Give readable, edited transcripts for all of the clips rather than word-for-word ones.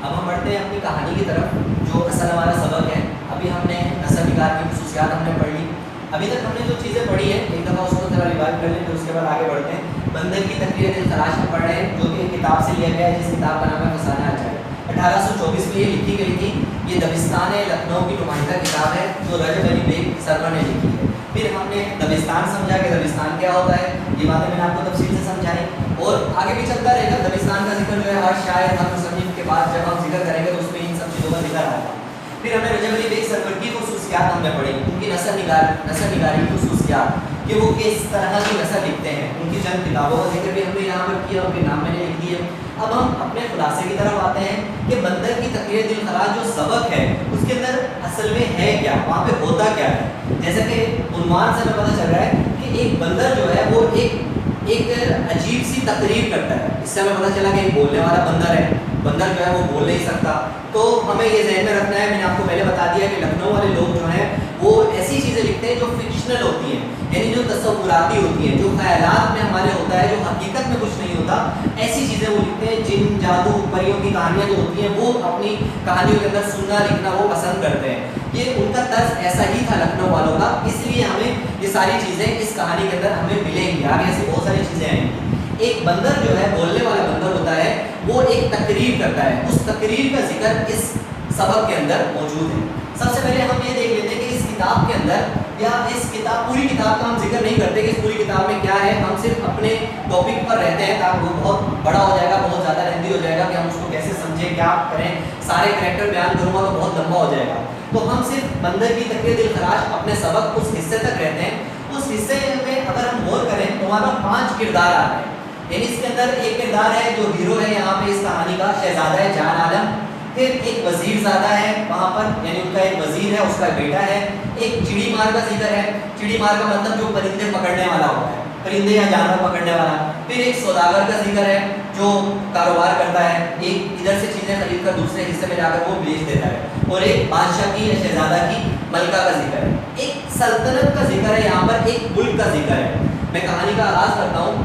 اب ہم بڑھتے ہیں اپنی کہانی کی طرف جو اصل ہمارا سبق ہے. ابھی ہم نے نسل نگار کی خصوصیات ہم نے پڑھ لی. ابھی تک ہم نے جو چیزیں پڑھی ہیں ایک دفعہ اس کو ذرا ریوائز کر لیں پھر اس کے بعد آگے بڑھتے ہیں. بندر کی تقریر دل خراش میں پڑھ رہے ہیں جو کہ کتاب سے لیا گیا ہے جس کتاب کا نام ہے فسانہ اجائب. 1824 میں یہ لکھی گئی تھی. یہ دبستان لکھنؤ کی نمائندہ کتاب ہے جو رجب علی بیگ سرور نے لکھی ہے. پھر ہم نے دبستان سمجھا کہ دبستان کیا ہوتا ہے, یہ باتیں میں نے آپ کو تفصیل سے سمجھائی اور آگے بھی چلتا رہے گا. دبستان کا ذکر جو ہے ہر شاعر ہر مصنف کے بعد جب ہم ذکر کریں گے تو اس میں ان سب چیزوں کا ذکر آئے گا. پھر ہم نے رجب علی بیگ سرور کی خصوصیات ہم نے پڑھی, ان کی نثر نگاری کی خصوصیات کہ وہ کس طرح کی نثر لکھتے ہیں. ان کی چند کتابوں کا ذکر بھی ہم نے یہاں پر کیا, ان کے نام میں نے لکھ دیے. اب ہم اپنے خلاصے کی طرف آتے ہیں کہ بندر کی تقریر دل خراش جو سبق ہے اس کے اندر اصل میں ہے کیا, وہاں پہ ہوتا کیا ہے. جیسا کہ عنوان سے ہمیں پتہ چل رہا ہے کہ ایک بندر جو ہے وہ ایک عجیب سی تقریر کرتا ہے. اس سے ہمیں پتہ چلا کہ ایک بولنے والا بندر ہے. بندر جو ہے وہ بول نہیں سکتا, تو ہمیں یہ ذہن میں رکھنا ہے. میں نے آپ کو پہلے بتا دیا کہ لکھنؤ والے لوگ جو ہیں وہ ایسی چیزیں لکھتے ہیں جو فکشنل ہوتی ہیں, یعنی جو تصوراتی ہوتی ہیں, جو خیالات میں ہمارے ہوتا ہے, جو حقیقت میں کچھ نہیں ہوتا, ایسی چیزیں وہ لکھتے ہیں. جن جادو پریوں کی کہانیاں جو ہوتی ہیں وہ اپنی کہانیوں کے اندر سننا لکھنا وہ پسند کرتے ہیں. یہ ان کا طرز ایسا ہی تھا لکھنؤ والوں کا, اس لیے ہمیں یہ ساری چیزیں اس کہانی کے اندر ہمیں ملیں گی. آگے ایسی بہت ساری چیزیں آئیں گی. ایک بندر جو ہے بولنے والا بندر ہوتا ہے, وہ ایک تقریر کرتا ہے. اس تقریر کا ذکر اس سبق کے اندر موجود ہے. سب سے پہلے ہم یہ دیکھ لیتے ہیں کہ اس کتاب کے اندر یا اس کتاب پوری کتاب کا ہم ذکر نہیں کرتے کہ اس پوری کتاب میں کیا ہے. ہم صرف اپنے ٹاپک پر رہتے ہیں تاکہ وہ بہت بڑا ہو جائے گا, بہت زیادہ لیندی ہو جائے گا کہ ہم اس کو کیسے سمجھیں, کیا کریں. سارے کریکٹر بیان کروں گا تو بہت لمبا ہو جائے گا. تو ہم صرف بندر کی تقریر دل خراش اپنے سبق اس حصے تک رہتے ہیں. اس حصے میں اگر ہم غور کریں تو وہاں پر 5 کردار آ رہے ہیں. یعنی اس کے اندر ایک کردار ہے جو ہیرو ہے یہاں پہ اس کہانی کا, شہزادہ ہے جان عالم. پھر ایک وزیر زادہ ہے وہاں پر, یعنی ان کا ایک وزیر ہے, اس کا بیٹا ہے. ایک چڑی مار کا ذکر ہے. چڑی مار کا مطلب جو پرندے پکڑنے والا ہوتا ہے, پرندے یا جانور پکڑنے والا. پھر ایک سوداگر کا ذکر ہے جو کاروبار کرتا ہے, ایک ادھر سے چیزیں خرید کر دوسرے حصے میں جا کر وہ بیچ دیتا ہے. اور ایک بادشاہ کی یا شہزادہ کی ملکہ کا ذکر ہے. ایک سلطنت کا ذکر ہے یہاں پر, ایک ملک کا ذکر ہے. میں کہانی کا آغاز کرتا ہوں.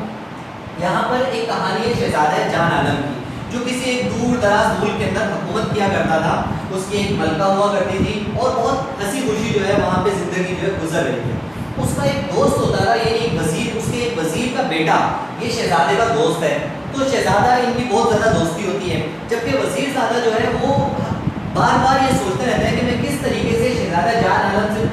یہاں پر ایک کہانی ہے شہزادہ جان عالم کی جو کسی ایک دور دراز ملک کے اندر حکومت کیا کرتا تھا. اس کی ایک ملکہ ہوا کرتی تھی اور بہت ہنسی خوشی جو ہے وہاں پہ زندگی جو ہے گزر رہی تھی. اس کا ایک دوست ہوتا تھا, یعنی ایک وزیر, اس کے ایک وزیر کا بیٹا یہ شہزادے کا دوست ہے. تو شہزادہ ان کی بہت زیادہ دوستی ہوتی ہے. جبکہ وزیر زادہ جو ہے وہ بار بار یہ سوچتے رہتے ہیں کہ میں کس طریقے سے شہزادہ جان عالم سے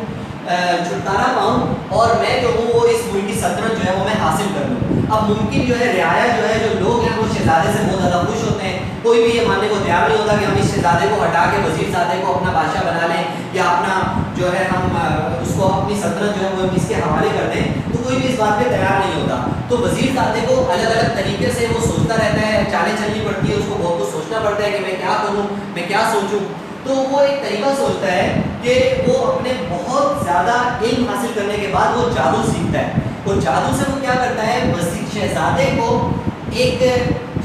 چھٹکارا پاؤں اور میں جو ہوں وہ اس ملک کی سلطنت جو ہے وہ میں حاصل کر لوں. اب ممکن جو ہے رعایا جو ہے جو لوگ ہیں وہ شہزادے سے بہت زیادہ خوش ہوتے ہیں. کوئی بھی یہ ماننے کو تیار نہیں ہوتا کہ ہم اس شہزادے کو ہٹا کے وزیر زادے کو اپنا بادشاہ بنا لیں یا اپنا جو ہے ہم اس کو اپنی سلطنت جو ہے وہ اس کے حوالے کر دیں. تو کوئی بھی اس بات پہ تیار نہیں ہوتا. تو وزیر زادے کو الگ الگ طریقے سے وہ سوچتا رہتا ہے, چالیں چلنی پڑتی ہے, اس کو بہت کچھ سوچنا پڑتا ہے کہ میں کیا کروں, میں کیا سوچوں. تو وہ ایک طریقہ سوچتا ہے کہ وہ اپنے بہت زیادہ علم حاصل کرنے کے بعد وہ جادو سیکھتا ہے. اور جادو سے وہ کیا کرتا ہے, شہزادے کو ایک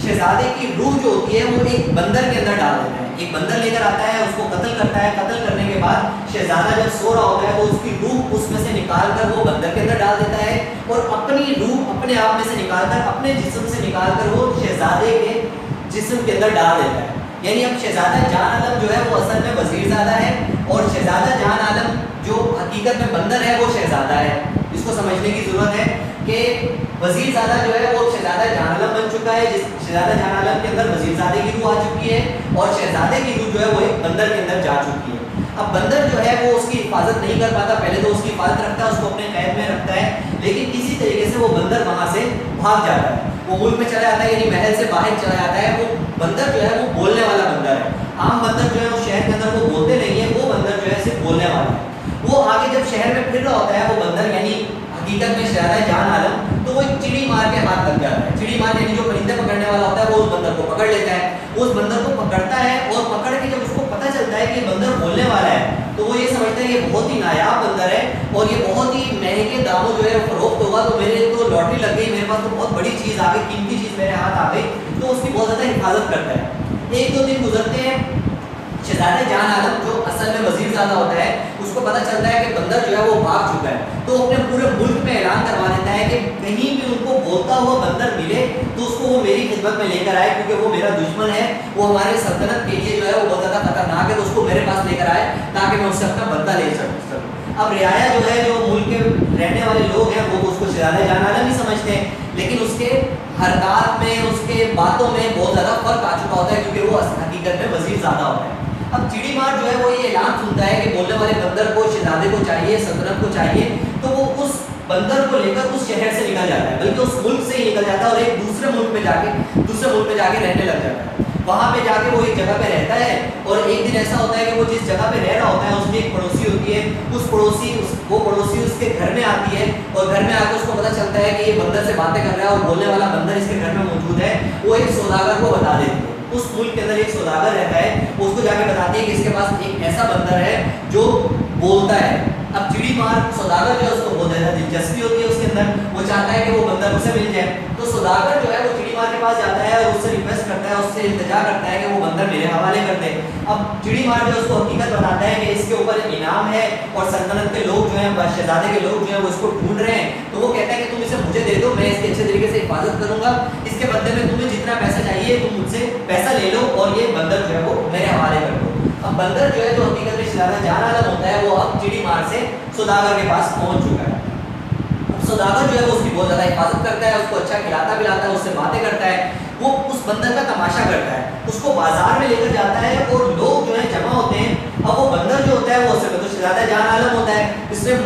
شہزادے کی روح جو ہوتی ہے وہ ایک بندر کے اندر ڈال دیتا ہے. ایک بندر لے کر آتا ہے, اس کو قتل کرتا ہے. قتل کرنے کے بعد شہزادہ جب سو رہا ہوتا ہے تو اس کی روح اس میں سے نکال کر وہ بندر کے اندر ڈال دیتا ہے اور اپنی روح اپنے آپ میں سے نکال کر اپنے جسم سے نکال کر وہ شہزادے کے جسم کے اندر ڈال دیتا ہے. یعنی اب شہزادہ جان عالم جو ہے وہ اصل میں وزیر زادہ ہے اور شہزادہ جان عالم جو حقیقت میں بندر ہے وہ شہزادہ ہے. اس کو سمجھنے کی ضرورت ہے کہ وزیر زادہ جو ہے وہ شہزادہ جان عالم بن چکا ہے, جس شہزادہ جان عالم کے اندر وزیر زادے کی روح آ چکی ہے اور شہزادے کی روح جو ہے وہ ایک بندر کے اندر جا چکی ہے. اب بندر جو ہے وہ اس کی حفاظت نہیں کر پاتا. پہلے تو اس کی حفاظت رکھتا ہے, اس کو اپنے قید میں رکھتا ہے, لیکن کسی طریقے سے وہ بندر وہاں سے بھاگ جاتا ہے. وہ ملک میں چلا جاتا ہے, یعنی محل سے باہر چلا جاتا ہے. وہ بندر جو ہے وہ بولنے والا بندر ہے. عام بندر جو ہے وہ شہر کے اندر وہ بولتے نہیں ہیں, وہ بندر جو ہے صرف بولنے والا ہے. وہ آگے جب شہر میں پھر رہا ہوتا ہے وہ بندر, یعنی حقیقت میں شہزادہ جان عالم, تو وہ ایک چڑی مار کے ہاتھ لگ جاتا ہے. چڑی مار یعنی جو پرندے پکڑنے والا ہوتا ہے وہ اس بندر کو پکڑ لیتا ہے. وہ اس بندر کو پکڑتا ہے اور پکڑ کے جب اس کو پتہ چلتا ہے کہ یہ بندر بولنے والا ہے تو وہ یہ سمجھتا ہے کہ یہ بہت ہی نایاب بندر ہے اور یہ بہت ہی مہنگے داموں جو ہے فروخت ہوگا, تو میرے تو لاٹری لگ گئی, میرے پاس تو بہت بڑی چیز آ گئی, قیمتی چیز میرے ہاتھ آ گئی. تو اس کی بہت زیادہ حفاظت کرتا ہے. 1-2 دن گزرتے ہیں. شہزادہ جان عالم جو اصل میں وزیر زادہ ہوتا ہے اس کو پتہ چلتا ہے کہ بندر جو ہے وہ بھاگ چکا ہے. تو اپنے پورے ملک میں اعلان کروا دیتا ہے کہ کہیں بھی ان کو बोलता हुआ बंदर मिले तो उसको वो मेरी खिदमत में लेकर आए, क्योंकि वो मेरा दुश्मन है, वो हमारे सल्तनत के लिए जो है वो बहुत ज़्यादा खतरनाक है, तो उसको मेरे पास लेकर आए ताकि मैं उससे अपना बदला ले सकूँ। अब रियाया जो है, जो मुल्क के रहने वाले लोग हैं, वो उसको शहजादा जान आलम ही समझते हैं, लेकिन उसके हरकत में, उसके बातों में बहुत ज़्यादा फर्क आ चुका होता है, क्योंकि वो हकीकत में वजीर ज़्यादा होता है। अब चिड़ी मार जो है वो ये ऐलान सुनता है कि बोलने वाले बंदर को शहजादे को चाहिए, सल्तनत को चाहिए, तो वो उस बंदर को लेकर उस शहर से निकल जाता है, बल्कि उस मुल्क से ही निकल जाता है और एक दूसरे मुल्क में जाके रहने लग जाता है। वहाँ पे जाके वो एक जगह पे रहता है, और एक दिन ऐसा होता है कि वो जिस जगह पे रह रहा होता है उसकी एक पड़ोसी होती है, वो पड़ोसी उसके घर में आती है, और घर में आकर उसको पता चलता है कि ये बंदर से बातें कर रहा है और बोलने वाला बंदर इसके घर में मौजूद है। वो एक सौदागर को बता देती है, उस मुल्क के अंदर एक सौदागर रहता है, उसको जाके बताती है कि इसके पास एक ऐसा बंदर है जो बोलता है। अब चिड़ी मार सौदागर जो है उसको बहुत ज़्यादा दिलचस्पी होती है उसके अंदर, वो चाहता है कि वो बंदर उसे मिल जाए, तो सौदागर जो है वो चिड़ी मार के पास जाता है और उससे रिक्वेस्ट करता है, उससे इल्तिजा करता है कि वो बंदर मेरे हवाले कर दे। अब चिड़ी मार जो है उसको हकीकत बताता है कि इसके ऊपर इनाम है और सल्तनत के लोग जो हैं, शहजादे के लोग जो हैं वो इसको ढूंढ रहे हैं, तो वो कहता है कि तुम इसे मुझे दे दो, मैं इसकी अच्छे तरीके से हिफाजत करूंगा, इसके बदले में तुम्हें जितना पैसा चाहिए तुम मुझसे पैसा ले लो और ये बंदर जो है वो मेरे हवाले कर दो। अब बंदर जो है, जो हकीकत में शहजादा जान आलम होता है, वो अब चिड़ी मार से सौदागर के पास पहुंच चुका है। अब सौदागर जो है वो उसकी बहुत ज़्यादा हिफाजत करता है, उसको अच्छा खिलाता पिलाता है, उससे बातें करता है, वो उस बंदर का तमाशा करता है, उसको बाजार में लेकर जाता है और लोग जो है जमा होते हैं। अब वो बंदर जो होता है वो असल में तो शहजादा जान आलम होता है, इसने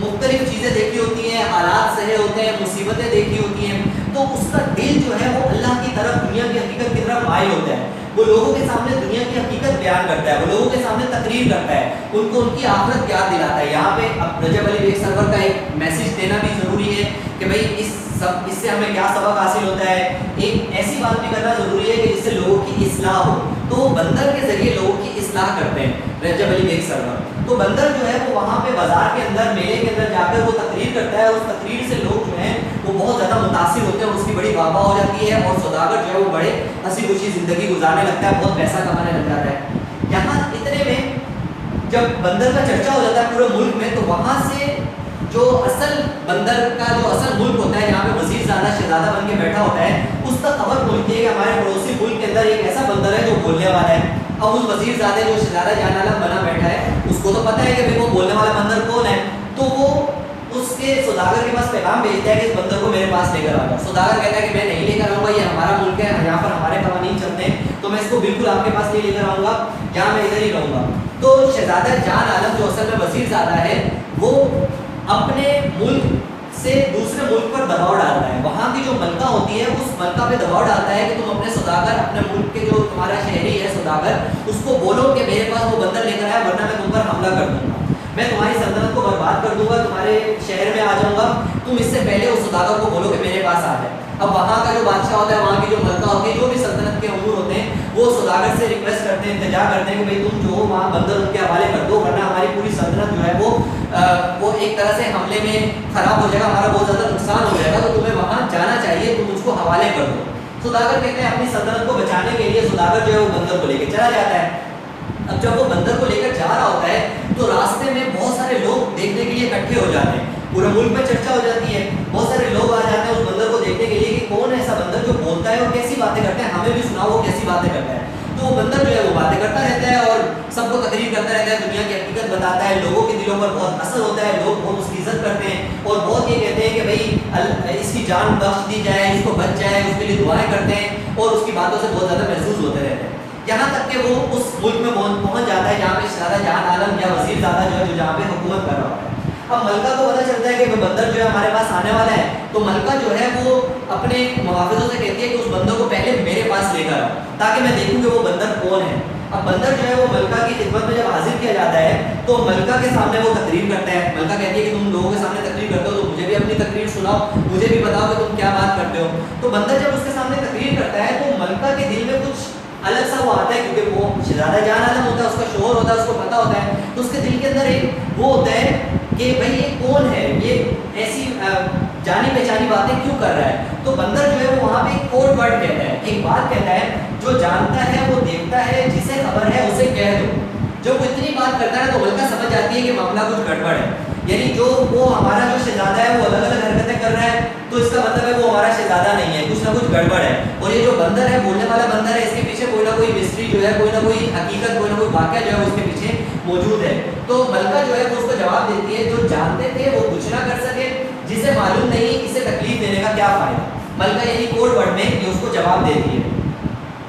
मुख्तलिफ चीज़ें देखी होती हैं, हालात सहे होते हैं, मुसीबतें देखी होती हैं, तो उसका दिल जो है वो अल्लाह की तरफ, दुनिया की हकीकत की तरफ माइल होता है। वो लोगों के सामने दुनिया की हकीकत बयान करता है, वो लोगों के सामने तकरीर करता है, उनको उनकी आखिरत याद दिलाता है। यहाँ पे अब रजब अली बेग सरवर का एक मैसेज देना भी ज़रूरी है कि भाई इससे हमें क्या सबक हासिल होता है। एक ऐसी बात भी करना ज़रूरी है कि जिससे लोगों की इस्लाह हो, तो वो बंदर के ज़रिए लोगों की इस्लाह करते हैं रजब अली बेग सरवर। तो बंदर जो है वो वहाँ पे बाजार के अंदर, मेले के अंदर जाकर वो तकरीर करता है, उस तकरीर से लोग जो हैं वो बहुत ज़्यादा मुतासिर होते हैं, उसकी बड़ी वाहवाह हो जाती है, और सौदागर जो है वो बड़े हंसी खुशी ज़िंदगी गुजारने लगता है, बहुत पैसा कमाने लग जाता है। यहाँ इतने में जब बंदर का चर्चा हो जाता है पूरे मुल्क में, तो वहाँ से जो असल बंदर का जो असल मुल्क होता है, जहाँ पे वज़ीर ज़ादा शहजादा बन के बैठा होता है, उस तक खबर पहुँचती है कि हमारे पड़ोसी मुल्क के अंदर एक ऐसा बंदर है जो बोलने वाला है। अब उस वज़ीर ज़ादे जो शहजादा जान आलम बना बैठा है, उसको तो पता है कि भाई वो बोलने वाला बंदर कौन है, तो वो उसके सौदागर के पास पैगाम भेजता है कि इस बंदर को मेरे पास लेकर आओ। सौदागर कहता है कि मैं नहीं लेकर आऊँगा, ये हमारा मुल्क है, यहाँ पर हमारे कवानीन चलते हैं, तो मैं इसको बिल्कुल आपके पास नहीं लेकर आऊँगा, यहाँ मैं इधर ही रहूँगा। तो शहजादा जान आलम जो असल में वज़ीर ज़ादा है, वो अपने मुल्क से दूसरे मुल्क पर दबाव डालता है। वहाँ की जो मलका होती है उस मलका पे दबाव डालता है कि तुम अपने सौदागर, अपने मुल्क के जो तुम्हारा शहरी है सौदागर, उसको बोलो कि मेरे पास वो बंदर लेकर आया, वरना मैं तुम पर हमला कर दूंगा, मैं तुम्हारी सल्तनत को बर्बाद कर दूंगा, तुम्हारे शहर में आ जाऊंगा, तुम इससे पहले उस सौदागर को बोलो कि मेरे पास आ जाए। अब वहाँ का जो बादशाह होता है, वहाँ की जो मलका होती है, जो भी सल्तनत के अमूर होते हैं, वो सौदागर से रिक्वेस्ट करते हैं, इंतजार करते हैं कि भाई तुम जो वहाँ बंदर उनके हवाले कर दो, वरना हमारी पूरी सल्तनत जो है वो एक तरह से हमले में खराब हो जाएगा, हमारा बहुत ज़्यादा नुकसान हो जाएगा, तो तुम्हें वहाँ जाना चाहिए, तुम उसको हवाले कर दो। सौदागर कहते हैं अपनी सल्तनत को बचाने के लिए सौदागर जो है वो बंदर को लेकर चला जाता है। अब जब वो बंदर को लेकर जा रहा होता है, तो रास्ते में बहुत सारे लोग देखने के लिए इकट्ठे हो जाते हैं, पूरे मुल्क में चर्चा हो जाती है, बहुत सारे लोग आ जाते हैं उस बंदर को देखने के लिए कि कौन है ऐसा बंदर जो बोलता है और कैसी बातें करता है, हमें भी सुनाओ वो कैसी बातें करता है। तो वो बंदर जो है वो बातें करता रहता है और सबको तकरीर करता रहता है, दुनिया की हकीकत बताता है, लोगों के दिलों पर बहुत असर होता है, लोग बहुत उसकी इज्जत करते हैं और बहुत ये कहते हैं कि भाई इसकी जान बख्श दी जाए, इसको बच जाए, उसके लिए दुआएं करते हैं और उसकी बातों से बहुत ज़्यादा महसूस होते रहते हैं। यहाँ तक कि वो उस मुल्क में पहुँच जाता है जहाँ पे शहजादा जान आलम या वज़ीर ज़ादा जो है जो जहाँ पे हुकूमत कर रहा होता है। अब मलका को पता चलता है कि वो बंदर जो है हमारे पास आने वाला है, तो मलका जो है वो अपने मुहाफ़िज़ों से कहती है कि उस बंदर को पहले मेरे पास लेकर आओ ताकि मैं देखूँ कि वो बंदर कौन है। अब बंदर जो है वो मलका की खिदमत में जब हाजिर किया जाता है तो मलका के सामने वो तकरीर करता है। मलका कहती है कि तुम लोगों के सामने तकरीर करते हो तो मुझे भी अपनी तकरीर सुनाओ, मुझे भी बताओ कि तुम क्या बात करते हो। तो बंदर जब उसके सामने तकरीर करता है तो मलका के दिल में कुछ अलग सा वो आता है, क्योंकि वो शहजादा जान आलम होता है, उसका शोहर होता है, उसको पता होता है, तो उसके दिल के अंदर एक वो होता है कि भाई ये कौन है, ये ऐसी जानी पहचानी बातें क्यों कर रहा है। तो बंदर जो है वो वहाँ पे एक कोड वर्ड कहता है, एक बात कहता है, जो जानता है वो देखता है, जिसे खबर है उसे कह दो। जब वो इतनी बात करता है तो मलका समझ जाती है कि मामला कुछ गड़बड़ है, यानी जो वो हमारा जो शहजादा है वो अलग अलग हरकतें कर रहा है, तो इसका मतलब है वो हमारा शहजादा नहीं है, कुछ ना कुछ गड़बड़ है। और ये जो बंदर है, बोलने वाला बंदर है, इसके पीछे कोई ना कोई मिस्ट्री जो है, कोई ना कोई हकीकत, कोई ना कोई वाकया जो है उसके पीछे मौजूद है। तो मलका जो है वो उसको जवाब देती है, जो जानते थे वो कुछ ना कर सके, जिसे मालूम नहीं इसे तकलीफ देने का क्या फायदा। मलका यही कोड वर्ड में ये उसको जवाब देती है।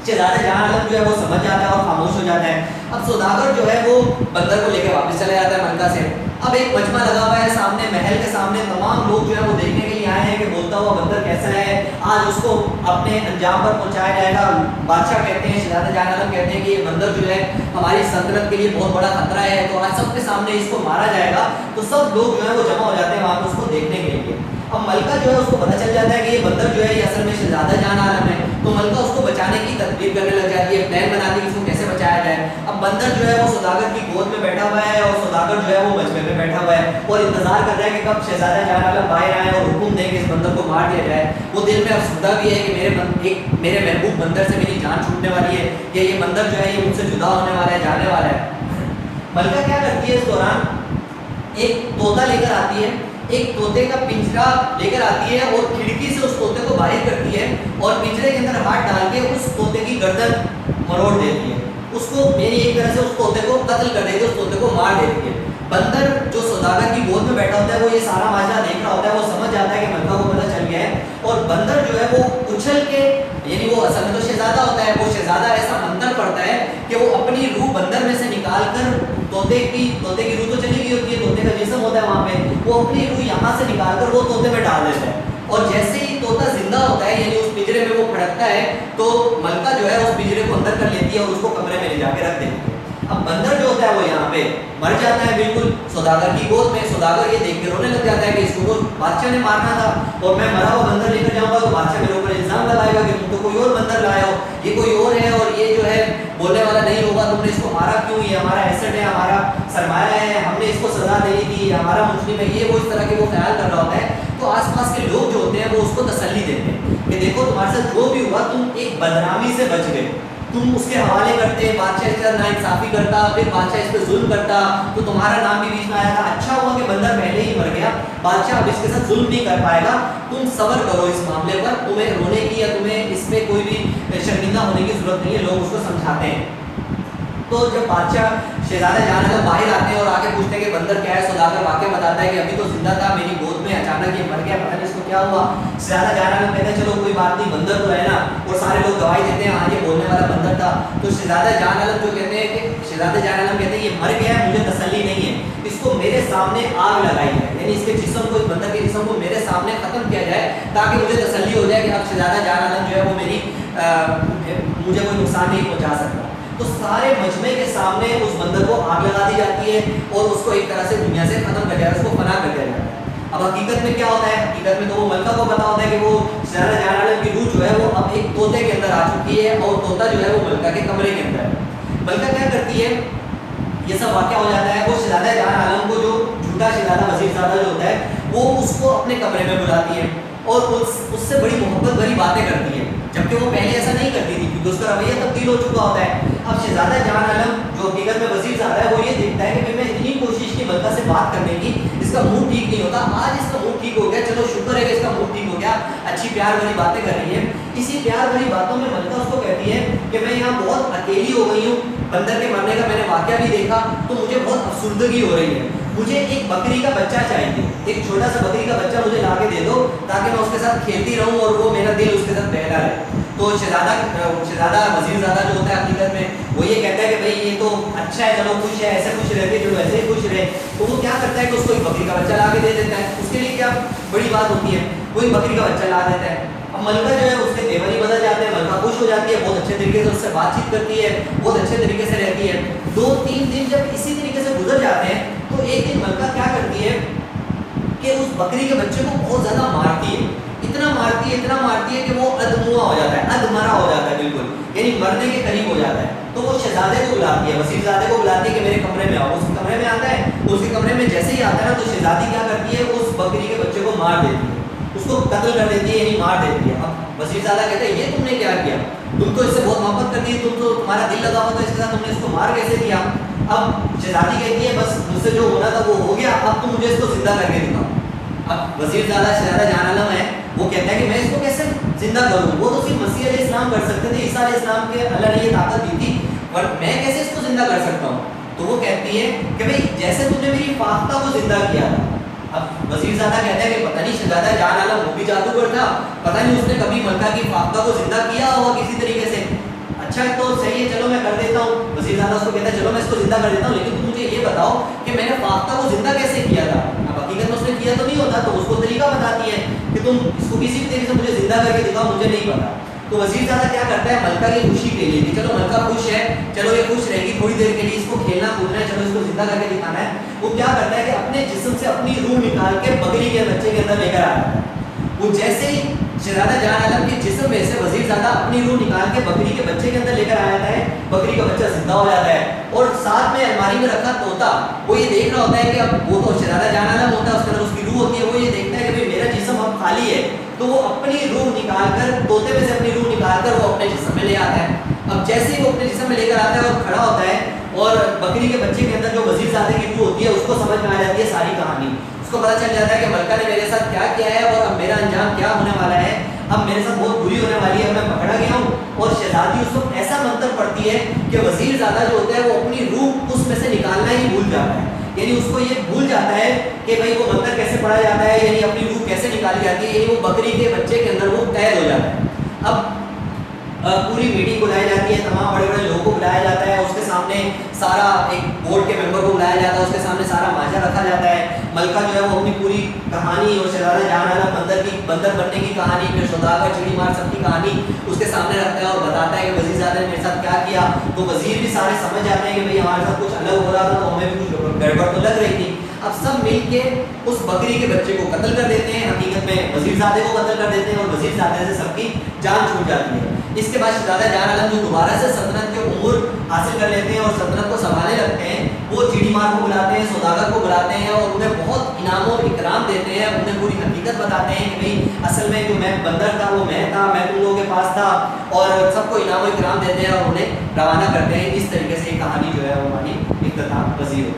शहजादा जहां आलम जो है वो समझ जाता है और खामोश हो जाता है। अब सौदागर जो है वो बंदर को लेकर वापस चला जाता है मलका से। अब एक मजमा लगा हुआ है सामने, महल के सामने तमाम लोग जो है वो देखने के लिए आए हैं कि बोलता हुआ बंदर कैसा है, आज उसको अपने अंजाम पर पहुंचाया जाएगा। बादशाह कहते हैं, शहजादा जहां आलम कहते हैं कि ये बंदर जो है हमारी सल्तनत के लिए बहुत बड़ा खतरा है, तो आज सबके सामने इसको मारा जाएगा। तो सब लोग जो है वो जमा हो जाते हैं वहां पर उसको देखने के लिए। अब मलका जो है उसको पता चल जाता है कि ये बंदर जो है ये असल में शहजादा जहां आलम है। तो मलका उसको बचाने की तदबीर करने लग जाती है, प्लान बनाती है कि इसको कैसे बचाया जाए। अब बंदर जो है वो सौदागर की गोद में बैठा हुआ है और सौदागर जो है वो मजमे में बैठा हुआ है और इंतजार कर रहा है कि कब शहजादा जहां आलम बाहर आए और हुक्म दें कि इस बंदर को मार दिया जाए। वो दिल में अफसुदा भी है कि मेरे महबूब बंदर से मेरी जान छूटने वाली है, या ये बंदर जो है ये मुझसे जुदा होने वाला है, जाने वाला है। मलका क्या करती है, इस दौरान एक तोता लेकर आती है, एक तोते का पिंजरा लेकर आती है और खिड़की से उस तोते को बाहर करती है और पिंजरे के अंदर हाथ डाल के उस तोते की गर्दन मरोड़ देती है। उसको मेरी एक तरह से उस तोते को कत्ल कर देती है, उस तोते को मार देती है। बंदर जो सौदागर की गोद में बैठा होता है वो ये सारा माजरा देख रहा होता है, वो समझ जाता है कि मलका को पता चल गया है और बंदर जो है वो उछल के, यानी वो असल में तो शहजादा होता है, वो शहजादा ऐसा मंत्र पड़ता है कि वो अपनी रूह बंदर में से निकाल कर तोते की रूह तो चली गई होती है, तोते का जिस्म होता है वहाँ पे, वो अपनी रूह यहाँ से निकाल कर वो तोते में डाल देता है। और जैसे ही तोता जिंदा होता है, यानी उस पिंजरे में वो फड़कता है, तो मलका जो है उस पिंजरे को अंदर कर लेती है और उसको कमरे में ले जाके रख देती है। अब बंदर जो होता है वो यहाँ पे मर जाता है बिल्कुल सौदागर की गोद में। सौदागर ये देख के रोने लग जाता है कि इसको तो बादशाह ने मारना था और मैं मरा हुआ बंदर लेकर जाऊंगा तो बादशाह मेरे ऊपर इल्जाम लगाएगा कि तुम तो कोई और बंदर लाए हो, ये कोई और है और ये जो है बोलने वाला नहीं होगा, तुमने इसको मारा क्यों, ये हमारा एसेट है, हमारा सरमाया है, हमने इसको सजा देनी थी, हमारा मुस्लिम है, ये वो इस तरह के वो ख्याल कर रहा होता है। तो आसपास के लोग जो होते हैं वो उसको तसल्ली देते हैं कि देखो तुम्हारे साथ जो भी हुआ तुम एक बदनामी से बच गए, तुम उसके हवाले करते, बादशाह इसके साथ नाइंसाफी करता, फिर बादशाह इस पर जुल्म करता तो तुम्हारा नाम भी बीच में आया था। अच्छा हुआ कि बंदर पहले ही मर गया, बादशाह अब इसके साथ जुल्म नहीं कर पाएगा, तुम सब्र करो इस मामले पर, तुम्हें रोने की या तुम्हें इसमें कोई भी शर्मिंदा होने की जरूरत नहीं है, लोग उसको समझाते हैं। तो जब बादशाह शहजादा जहां आलम बाहर आते हैं और आके पूछते हैं कि बंदर क्या है, सौदागर वाकया बताता है कि अभी तो जिंदा था मेरी गोद में, अचानक ये मर गया, पता नहीं इसको क्या हुआ। शहजादा जहां आलम कहते हैं चलो कोई बात नहीं, बंदर तो है ना, और सारे लोग गवाही देते हैं हाँ ये बोलने वाला बंदर था। तो शहजादा जहां आलम जो कहते हैं कि शहजादा जहां आलम कहते हैं ये मर गया है, मुझे तसल्ली नहीं है, इसको मेरे सामने आग लगाई जाए, यानी इसके जिस्म को, इस बंदर के जिस्म को मेरे सामने खत्म किया जाए ताकि मुझे तसल्ली हो जाए कि अब शहजादा जहां आलम जो है वो मुझे कोई नुकसान नहीं पहुंचा सकता। तो सारे मजमे के सामने उस बंदर को आग लगा दी जाती है और उसको एक तरह से दुनिया से खत्म कर दिया जाता है, उसको फना कर दिया जाता है। अब हकीकत में क्या होता है, हकीकत में तो वो मलका को पता होता है कि वो शहजादा जहां आलम की रूह जो है वो अब एक तोते के अंदर आ चुकी है और तोता जो है वो मलका के कमरे के अंदर है। मलका क्या करती है, ये सब वाकया हो जाता है, वो शहजादा जहां आलम को, जो झूठा शहजादा वजीरजादा जो होता है, वो उसको अपने कमरे में बुलाती है और उससे बड़ी मोहब्बत भरी बातें करती है, जबकि वो पहले ऐसा नहीं करती थी क्योंकि उसका रवैया तब्दील हो चुका होता है। अब शहजादा जहां आलम जो हकीकत में वजीरजादा है, वो ये देखता है कि मैं इतनी कोशिश की मलका से बात करने की, इसका मूड ठीक नहीं होता, आज इसका मूड ठीक हो गया, चलो शुक्र है कि इसका मूड ठीक हो गया, अच्छी प्यार भरी बातें कर रही है। इसी प्यार भरी बातों में मलका उसको कहती है कि मैं यहाँ बहुत अकेली हो गई हूँ, बंदर के मरने का मैंने वाकया भी देखा तो मुझे बहुत अफसुर्दगी हो रही है, मुझे एक बकरी का बच्चा चाहिए, एक छोटा सा बकरी का बच्चा मुझे ला के दे दो ताकि मैं उसके साथ खेलती रहूं और वो मेरा दिल उसके साथ बहला रहे। तो शहजादा वजीरजादा जो होता है हकीकत में वो ये कहता है कि भाई ये तो अच्छा है, चलो खुश है, ऐसे खुश रहते चलो ऐसे ही खुश रहे। तो वो क्या करता है कि उसको एक बकरी का बच्चा ला के दे देता है, उसके लिए क्या बड़ी बात होती है, वो एक बकरी का बच्चा ला देता है। अब मलका जो है उसके तेवर ही बदल जाते हैं, मलका खुश हो जाती है, बहुत अच्छे तरीके से उससे बातचीत करती है, बहुत अच्छे तरीके से रहती है। 2-3 दिन जब इसी तरीके से गुजर जाते हैं तो एक दिन मलका क्या करती है कि उस बकरी के बच्चे को बहुत ज़्यादा मारती है, इतना मारती है कि वो अधमुआ हो जाता है, अधमरा हो जाता है बिल्कुल, यानी मरने के करीब हो जाता है। तो वो शहजादे को बुलाती है, वजीरजादे को बुलाती है कि मेरे कमरे में आओ। उस कमरे में आता है, उसके कमरे में जैसे ही आता है ना तो शहजादी क्या करती है, उस बकरी के बच्चे को मार देती है, उसको कत्ल कर देती है, यानी मार देती है। अब वजीरजादा कहते हैं ये तुमने क्या किया, तुम तो इससे बहुत मोहब्बत करती है, तुम तो तुम्हारा दिल लगा हुआ था इसके साथ, तुमने इसको मार कैसे दिया। अब शहजादी कहती है बस मुझसे जो होना था वो हो गया, अब तुम मुझे इसको जिंदा करके दिखाओ। اب وزیر زادہ شہزادہ جہان عالم ہے، وہ کہتا ہے کہ میں اس کو کیسے زندہ کروں، وہ تو صرف مسیح علیہ السلام کر سکتے تھے، عیسیٰ علیہ السلام کے اللہ نے یہ طاقت دی تھی، اور میں کیسے اس کو زندہ کر سکتا ہوں؟ تو وہ کہتی ہے کہ بھئی جیسے تم نے میری فاختہ کو زندہ کیا تھا. اب وزیر زادہ کہتا ہے کہ پتہ نہیں شہزادہ جہان عالم وہ بھی جادوگر تھا، پتہ نہیں اس نے کبھی ملکہ کی فاختہ کو زندہ کیا ہوگا کسی طریقے سے. اچھا تو صحیح ہے، چلو میں کر دیتا ہوں. وزیر زادہ اس کو کہتا ہے چلو میں اس کو زندہ کر دیتا ہوں، لیکن تم مجھے یہ بتاؤ کہ میں نے فاختہ کو زندہ کیسے کیا تھا. اب حقیقت میں اس نے کیا تو نہیں ہوتا، تو اس کو طریقہ بتاتی ہے کہ تم اس کو کسی بھی طریقے سے مجھے زندہ کر کے دکھاؤ، مجھے نہیں پتا. تو وزیر زادہ کیا کرتا ہے، ملکہ کی خوشی کے لیے کہ چلو ملکہ خوش ہے، چلو یہ خوش رہے گی تھوڑی دیر کے لیے، اس کو کھیلنا کودنا ہے، چلو اس کو زندہ کر کے دکھانا ہے. وہ کیا کرتا ہے کہ اپنے جسم سے اپنی روح نکال کے بکری کے بچے کے اندر لے کر آتا ہے. وہ جیسے ہی شہزادہ جہان عالم کے جسم میں سے وزیر زادہ اپنی روح نکال کے بکری کے بچے کے اندر لے کر آ جاتا ہے، بکری کا بچہ زندہ ہو جاتا ہے. اور ساتھ میں الماری میں رکھا طوطا، وہ یہ دیکھ رہا ہوتا ہے کہ اب وہ تو شہزادہ جہان عالم ہوتا ہے، اس کے اندر اس کی روح ہوتی ہے، وہ یہ دیکھتا ہے کہ میرا جسم اب خالی ہے، تو وہ اپنی روح نکال کر، طوطے میں سے اپنی روح نکال کر وہ اپنے جسم میں لے آتا ہے. اب جیسے ہی وہ اپنے جسم میں لے کر آتا ہے اور کھڑا ہوتا ہے، اور بکری کے بچے کے اندر جو وزیر زادے کی روح ہوتی ہے اس کو سمجھ میں آ جاتی ہے ساری کہانی. اس کو پتہ چل جاتا ہے کہ ملکہ نے میرے ساتھ کیا کیا ہے، اور اب میرا انجام کیا ہونے والا ہے، اب میرے ساتھ بہت بری ہونے والی ہے، میں پکڑا گیا ہوں. اور شہزادی اس وقت ایسا منتر پڑتی ہے کہ وزیر زادہ جو ہوتا ہے وہ اپنی روح اس میں سے نکالنا ہی بھول جاتا ہے. یعنی اس کو یہ بھول جاتا ہے کہ بھئی وہ منتر کیسے پڑھا جاتا ہے، یعنی اپنی روح کیسے نکالی جاتی ہے، یعنی وہ بکری کے بچے کے اندر وہ قید ہو جاتا ہے. اب پوری میٹنگ بلائی جاتی ہے، تمام بڑے بڑے لوگوں کو بلایا جاتا ہے، اس کے سامنے سارا ایک بورڈ کے ممبر کو بلایا جاتا ہے، اس کے سامنے سارا ماجرا رکھا جاتا ہے. ملکہ جو ہے وہ اپنی پوری کہانی اور شہزادہ جہان عالم بندر بننے کی کہانی، پھر سوداگر چڑی مار سب کی کہانی اس کے سامنے رکھتا ہے اور بتاتا ہے کہ وزیر زادہ نے میرے ساتھ کیا کیا. تو وزیر بھی سارے سمجھ جاتے ہیں کہ بھئی ہمارے ساتھ کچھ الگ ہو رہا تھا، تو ہمیں بھی کچھ گڑبڑ تو لگ رہی تھی. اب سب مل کے اس بکری کے بچے کو قتل کر دیتے ہیں، حقیقت میں وزیر زادے کو قتل کر دیتے ہیں، اور وزیر زادے سے سب کی جان چھوٹ جاتی ہے. اس کے بعد شہزادہ جہان عالم جو دوبارہ سے سلطنت کے امور حاصل کر لیتے ہیں اور سلطنت کو سنبھالنے لگتے ہیں، وہ چیڑی مار کو بلاتے ہیں، سوداگر کو بلاتے ہیں، اور انہیں بہت انعام و اکرام دیتے ہیں. انہیں پوری حقیقت بتاتے ہیں کہ بھئی اصل میں جو میں بندر تھا وہ میں تھا، میں تم لوگوں کے پاس تھا، اور سب کو انعام و اکرام دیتے ہیں اور انہیں روانہ کرتے ہیں. اس طریقے سے یہ کہانی جو ہے وہ ہماری اختتام پذیر ہوتی ہے.